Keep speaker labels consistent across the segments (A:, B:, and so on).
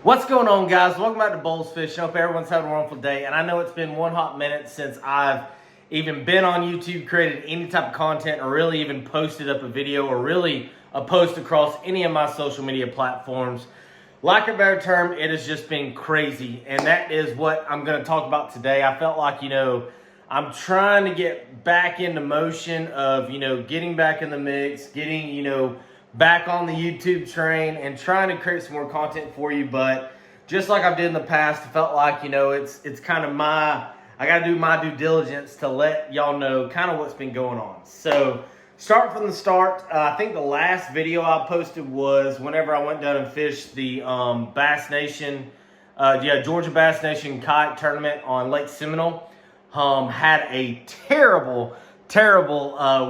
A: What's going on, guys? Welcome back to BOLZ Fishing. Hope everyone's having a wonderful day. And I know it's been one hot minute since I've even been on YouTube, created any type of content, or really even posted up a video, or really a post across any of my social media platforms. Like a better term, it has just been crazy. And that is what I'm going to talk about today. I felt like, I'm trying to get back into motion of, getting back in the mix, getting, back on the YouTube train and trying to create some more content for you. But just like I did in the past, I felt like, it's kind of I got to do my due diligence to let y'all know kind of what's been going on. So start from the start. I think the last video I posted was whenever I went down and fished the Bass Nation, Georgia Bass Nation kayak tournament on Lake Seminole. Had a terrible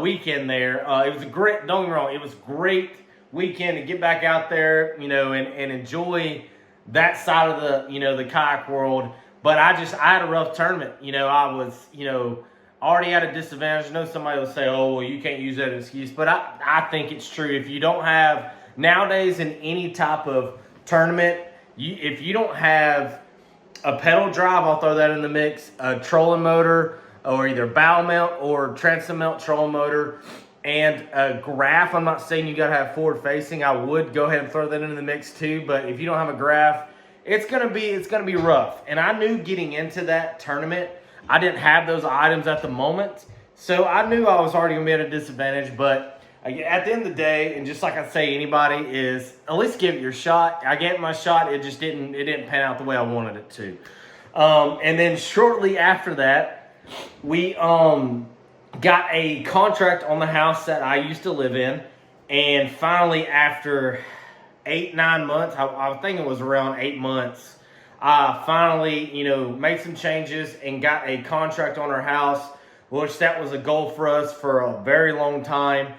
A: weekend there. It was a great, don't get me wrong, it was a great weekend to get back out there, and enjoy that side of the kayak world. But I had a rough tournament. I was, already at a disadvantage. I know somebody will say, oh, well, you can't use that as an excuse, but I think it's true. If you don't have, nowadays in any type of tournament, if you don't have a pedal drive, I'll throw that in the mix, a trolling motor, or either bow mount or transom mount trolling motor, and a graph. I'm not saying you got to have forward facing. I would go ahead and throw that into the mix too, but if you don't have a graph, it's gonna be rough. And I knew getting into that tournament, I didn't have those items at the moment, so I knew I was already gonna be at a disadvantage. But at the end of the day, and just like I say, anybody is at least give it your shot. I gave it my shot. It just didn't pan out the way I wanted it to. And then shortly after that, we got a contract on the house that I used to live in, and finally, after 8-9 months, I think it was around 8 months, I finally, made some changes and got a contract on our house, which that was a goal for us for a very long time.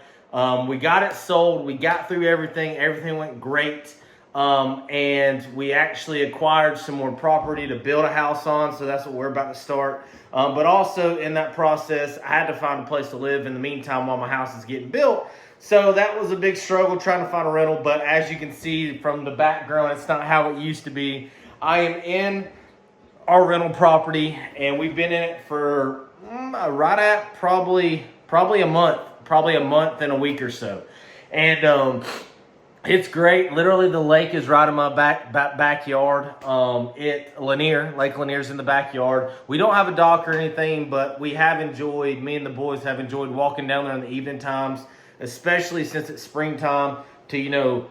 A: We got it sold. We got through everything. Everything went great. And we actually acquired some more property to build a house on, so that's what we're about to start. But also in that process, I had to find a place to live in the meantime while my house is getting built. So that was a big struggle trying to find a rental. But as you can see from the background, it's not how it used to be. I am in our rental property, and we've been in it for right at probably a month and a week or so. And it's great. Literally, the lake is right in my backyard. Lake Lanier's in the backyard. We don't have a dock or anything, but me and the boys have enjoyed walking down there in the evening times, especially since it's springtime, to,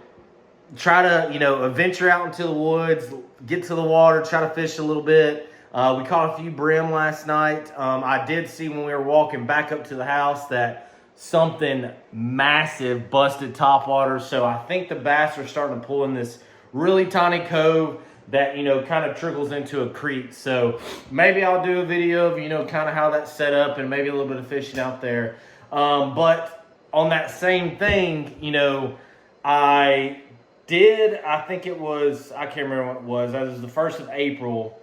A: try to, venture out into the woods, get to the water, try to fish a little bit. We caught a few brim last night. I did see when we were walking back up to the house that something massive busted topwater. So I think the bass are starting to pull in this really tiny cove that, kind of trickles into a creek. So maybe I'll do a video of, kind of how that's set up and maybe a little bit of fishing out there. But on that same thing, I think it was, I can't remember what it was. That was the 1st of April.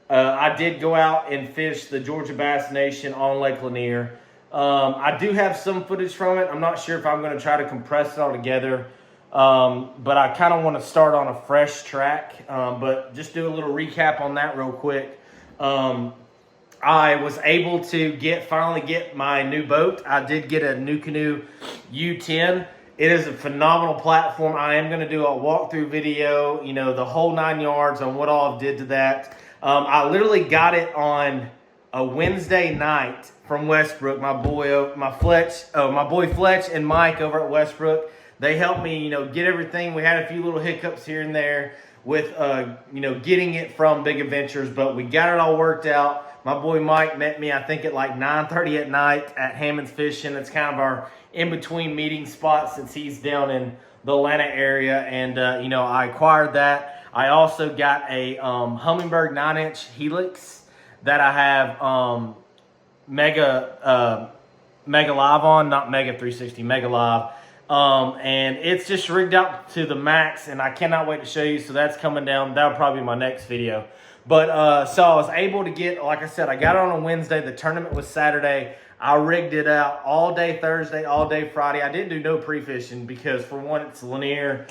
A: I did go out and fish the Georgia Bass Nation on Lake Lanier. I do have some footage from it. I'm not sure if I'm going to try to compress it all together. But I kind of want to start on a fresh track. But just do a little recap on that real quick. I was able to finally get my new boat. I did get a NuCanoe U10. It is a phenomenal platform. I am going to do a walkthrough video, the whole 9 yards on what all I did to that. I literally got it on a Wednesday night from Westbrook. My boy Fletch and Mike over at Westbrook, they helped me, get everything. We had a few little hiccups here and there with, getting it from Big Adventures, but we got it all worked out. My boy Mike met me, I think, at like 9:30 at night at Hammond's Fishing. It's kind of our in-between meeting spot since he's down in the Atlanta area. And, I acquired that. I also got a Humminbird 9-inch Helix that I have Mega Live on, not Mega 360, Mega Live. And it's just rigged out to the max, and I cannot wait to show you. So that's coming down. That'll probably be my next video. But so I was able to get, like I said, I got it on a Wednesday. The tournament was Saturday. I rigged it out all day Thursday, all day Friday. I didn't do no pre-fishing because, for one, it's Lanier.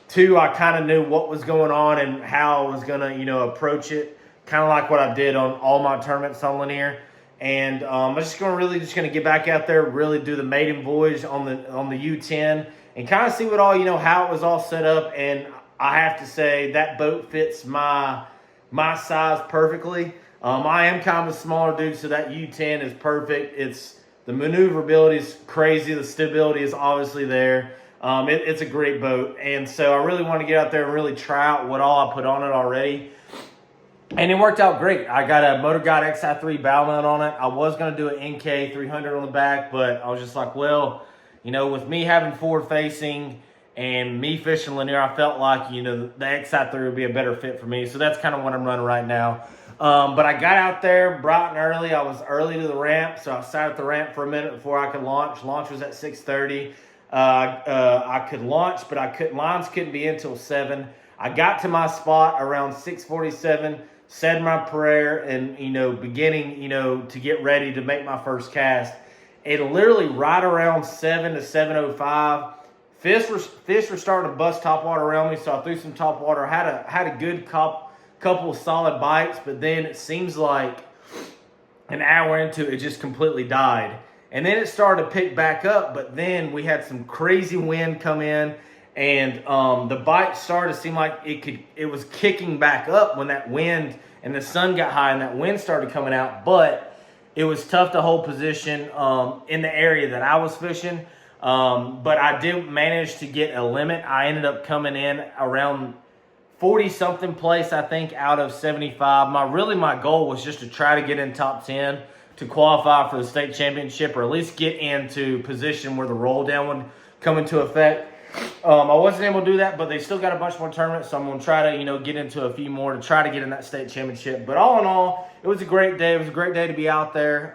A: Two, I kind of knew what was going on and how I was going to, you know, approach it. Kind of like what I did on all my tournaments on Lanier. And I'm just going to get back out there, really do the maiden voyage on the U10 and kind of see what all, you know, how it was all set up. And I have to say that boat fits my size perfectly. I am kind of a smaller dude, so that U10 is perfect. The maneuverability is crazy. The stability is obviously there. It's a great boat. And so I really want to get out there and really try out what all I put on it already. And it worked out great. I got a Motor Guide XI3 bow mount on it. I was going to do an NK 300 on the back, but I was just like, well, you know, with me having forward facing and me fishing Lanier, I felt like, you know, the XI3 would be a better fit for me. So that's kind of what I'm running right now. But I got out there bright and early. I was early to the ramp, so I sat at the ramp for a minute before I could launch. Launch was at 6:30. I could launch, but lines couldn't be until 7. I got to my spot around 6:47, said my prayer, and, you know, beginning, you know, to get ready to make my first cast. And literally right around 7 to 7:05, fish were starting to bust topwater around me, so I threw some topwater. Had a good couple of solid bites, but then it seems like an hour into it, it just completely died. And then it started to pick back up, but then we had some crazy wind come in, and the bite started to seem like it was kicking back up when that wind and the sun got high and that wind started coming out. But it was tough to hold position in the area that I was fishing. But I did manage to get a limit. I ended up coming in around 40-something place, I think, out of 75. My goal was just to try to get in top 10 to qualify for the state championship, or at least get into position where the roll down would come into effect. I wasn't able to do that, but they still got a bunch more tournaments, so I'm going to try to, you know, get into a few more to try to get in that state championship. But all in all, it was a great day. It was a great day to be out there.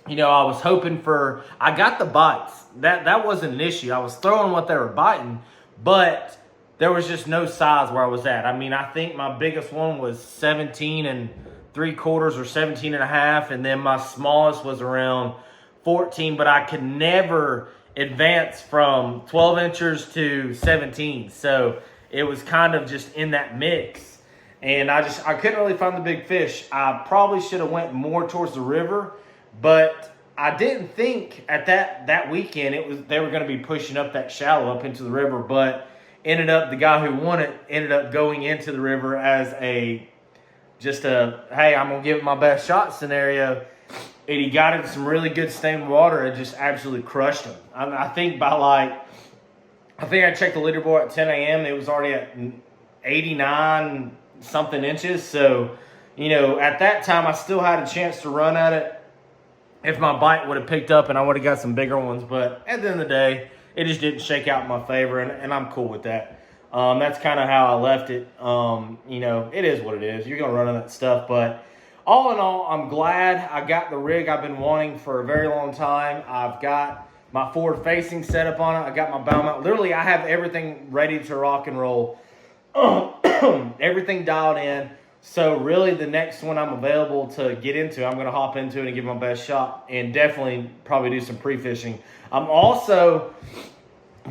A: You know, I was hoping I got the bites. That wasn't an issue. I was throwing what they were biting, but there was just no size where I was at. I mean, I think my biggest one was 17 3/4 or 17 1/2, and then my smallest was around 14, but I could never advance from 12 inches to 17. So it was kind of just in that mix. And I couldn't really find the big fish. I probably should have went more towards the river, but I didn't think at that weekend they were going to be pushing up that shallow up into the river, but the guy who won it ended up going into the river as hey, I'm going to give it my best shot scenario. And he got into some really good stained water and just absolutely crushed him. I think I checked the leaderboard at 10 a.m. It was already at 89 something inches. So, you know, at that time, I still had a chance to run at it if my bite would have picked up and I would have got some bigger ones. But at the end of the day, it just didn't shake out in my favor, and I'm cool with that. That's kind of how I left it. You know, it is what it is. You're going to run on that stuff. But all in all, I'm glad I got the rig I've been wanting for a very long time. I've got my forward facing set up on it. I got my bow mount. Literally, I have everything ready to rock and roll. Everything dialed in. So really, the next one I'm available to get into, I'm going to hop into it and give my best shot, and definitely probably do some pre-fishing. I'm also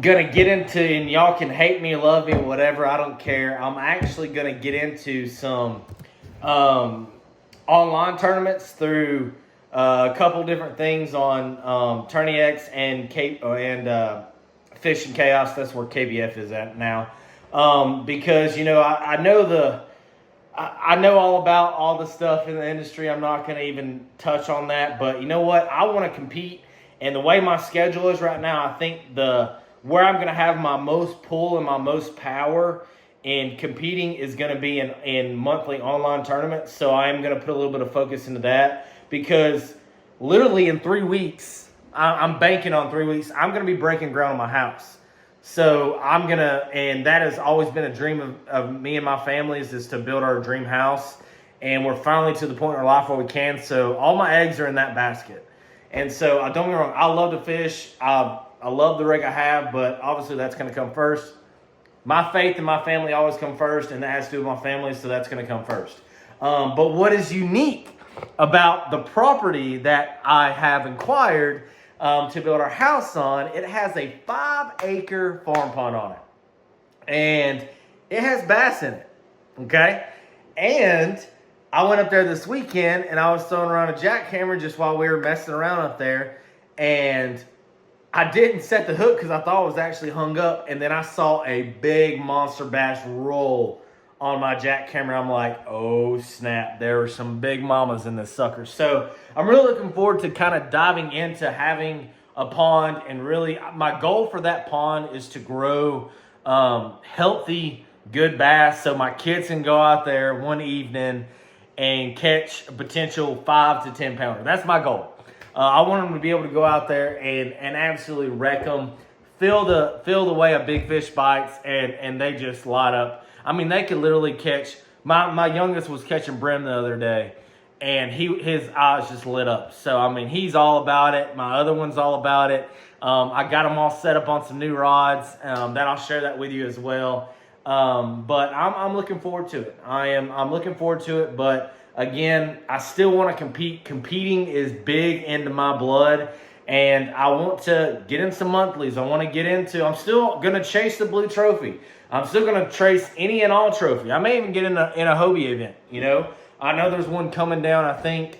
A: going to get into, and y'all can hate me, love me, whatever, I don't care. I'm actually going to get into some online tournaments through a couple different things on TourneyX and Fishing Chaos. That's where KBF is at now. Because, you know, I know all about all the stuff in the industry. I'm not going to even touch on that. But you know what? I want to compete. And the way my schedule is right now, I think where I'm going to have my most pull and my most power in competing is going to be in monthly online tournaments. So I am going to put a little bit of focus into that, because literally in 3 weeks, I'm banking on 3 weeks, I'm going to be breaking ground on my house. So and that has always been a dream of me and my family, is to build our dream house. And we're finally to the point in our life where we can. So all my eggs are in that basket. And so don't get me wrong, I love to fish. I love the rig I have, but obviously that's going to come first. My faith in my family always come first, and that has to do with my family, so that's going to come first. But what is unique about the property that I have acquired to build our house on, it has a 5-acre farm pond on it. and it has bass in it, okay? And I went up there this weekend, and I was throwing around a jackhammer just while we were messing around up there, and I didn't set the hook because I thought it was actually hung up, and then I saw a big monster bass roll on my jackhammer. I'm like, oh snap, there were some big mamas in this sucker. So I'm really looking forward to kind of diving into having a pond, and really my goal for that pond is to grow healthy, good bass so my kids can go out there one evening and catch a potential 5 to 10 pounder. That's my goal. I want them to be able to go out there and absolutely wreck them, feel the way a big fish bites, and they just light up. I mean, they could literally catch. My youngest was catching brim the other day, and his eyes just lit up. So I mean, he's all about it. My other one's all about it. I got them all set up on some new rods. That I'll share that with you as well. But I'm looking forward to it. I'm looking forward to it. But again, I still want to compete. Competing is big into my blood, and I want to get in some monthlies. I'm still going to chase the blue trophy. I'm still going to chase any and all trophy. I may even get in a Hobie event, you know. I know there's one coming down, I think,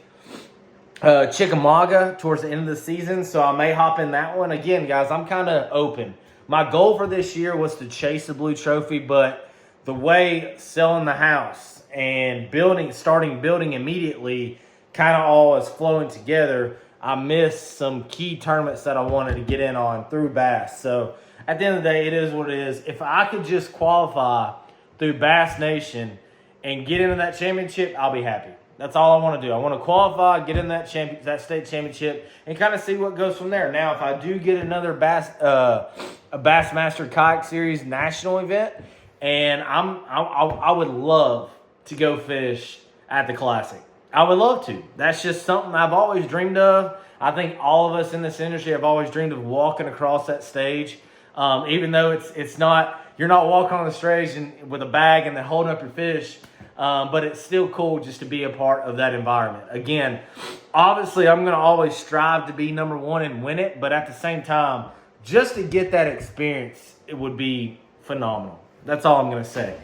A: Chickamauga towards the end of the season, so I may hop in that one. Again, guys, I'm kind of open. My goal for this year was to chase the blue trophy, but the way selling the house and starting building immediately kind of all is flowing together, I missed some key tournaments that I wanted to get in on through Bass. So at the end of the day, it is what it is. If I could just qualify through Bass Nation and get into that championship, I'll be happy. That's all I want to do. I want to qualify, get in that state championship, and kind of see what goes from there. Now, if I do get another a Bassmaster Kayak Series national event, and I would love to go fish at the Classic. I would love to. That's just something I've always dreamed of. I think all of us in this industry have always dreamed of walking across that stage. Even though it's not, you're not walking on the stage with a bag and then holding up your fish, but it's still cool just to be a part of that environment. Again, obviously I'm going to always strive to be number one and win it, but at the same time, just to get that experience, it would be phenomenal. That's all I'm going to say.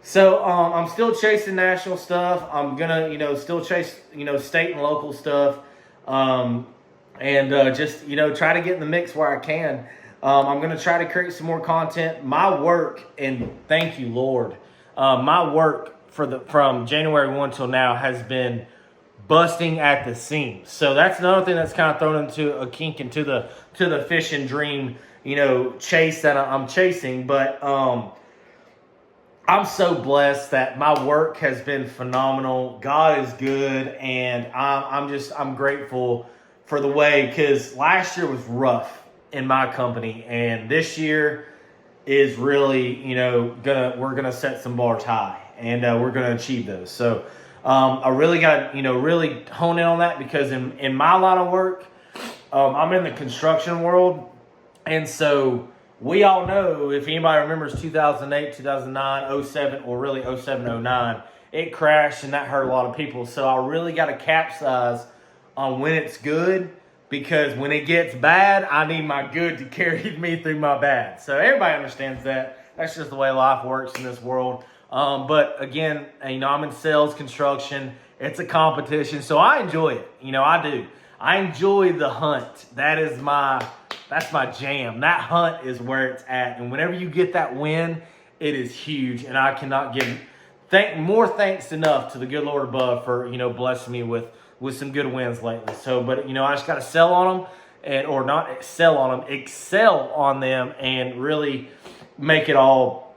A: So I'm still chasing national stuff. I'm going to, still chase, state and local stuff, and just, try to get in the mix where I can. I'm going to try to create some more content. My work, and thank you, Lord, my work from January 1 till now has been busting at the seams. So that's another thing that's kind of thrown into a kink into the fishing dream, chase that I'm chasing. But I'm so blessed that my work has been phenomenal. God is good, and I'm grateful for the way, because last year was rough in my company, and this year is really, we're gonna set some bars high, and we're gonna achieve those. So I really got really hone in on that, because in my line of work, I'm in the construction world, and so we all know, if anybody remembers 2008, 2009, 07, or really 07, 09, it crashed, and that hurt a lot of people. So I really got to capsize on when it's good, because when it gets bad, I need my good to carry me through my bad. So everybody understands that. That's just the way life works in this world. But again, I'm in sales, construction. It's a competition, so I enjoy it. I do. I enjoy the hunt. That's my jam. That hunt is where it's at. And whenever you get that win, it is huge. And I cannot give more thanks enough to the good Lord above for, blessing me with some good wins lately. So, but, I just got to sell on them, or not sell on them, excel on them, and really make it all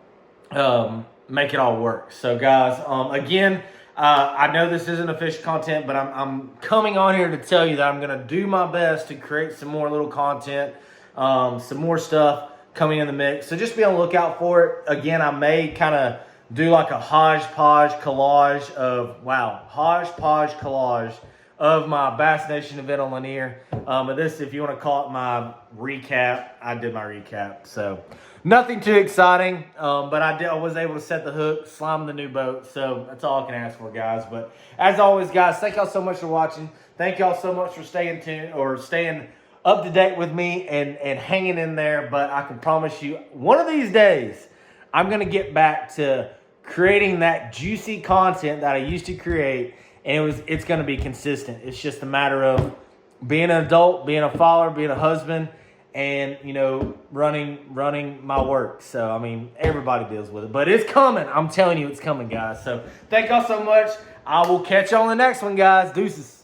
A: work. So, guys, again, I know this isn't official content, but I'm coming on here to tell you that I'm going to do my best to create some more little content, some more stuff coming in the mix. So just be on the lookout for it. Again, I may kind of do like a hodgepodge collage of my Bass Nation event on Lanier. But this, if you want to call it my recap, I did my recap. So nothing too exciting, but I was able to set the hook, slime the new boat. So that's all I can ask for, guys. But as always, guys, thank y'all so much for watching. Thank y'all so much for staying tuned, or staying up to date with me and hanging in there. But I can promise you, one of these days, I'm going to get back to creating that juicy content that I used to create, and it's going to be consistent. It's just a matter of being an adult, being a father, being a husband, and, you know, running my work. So, I mean, everybody deals with it. But it's coming. I'm telling you, it's coming, guys. So, thank y'all so much. I will catch you on the next one, guys. Deuces.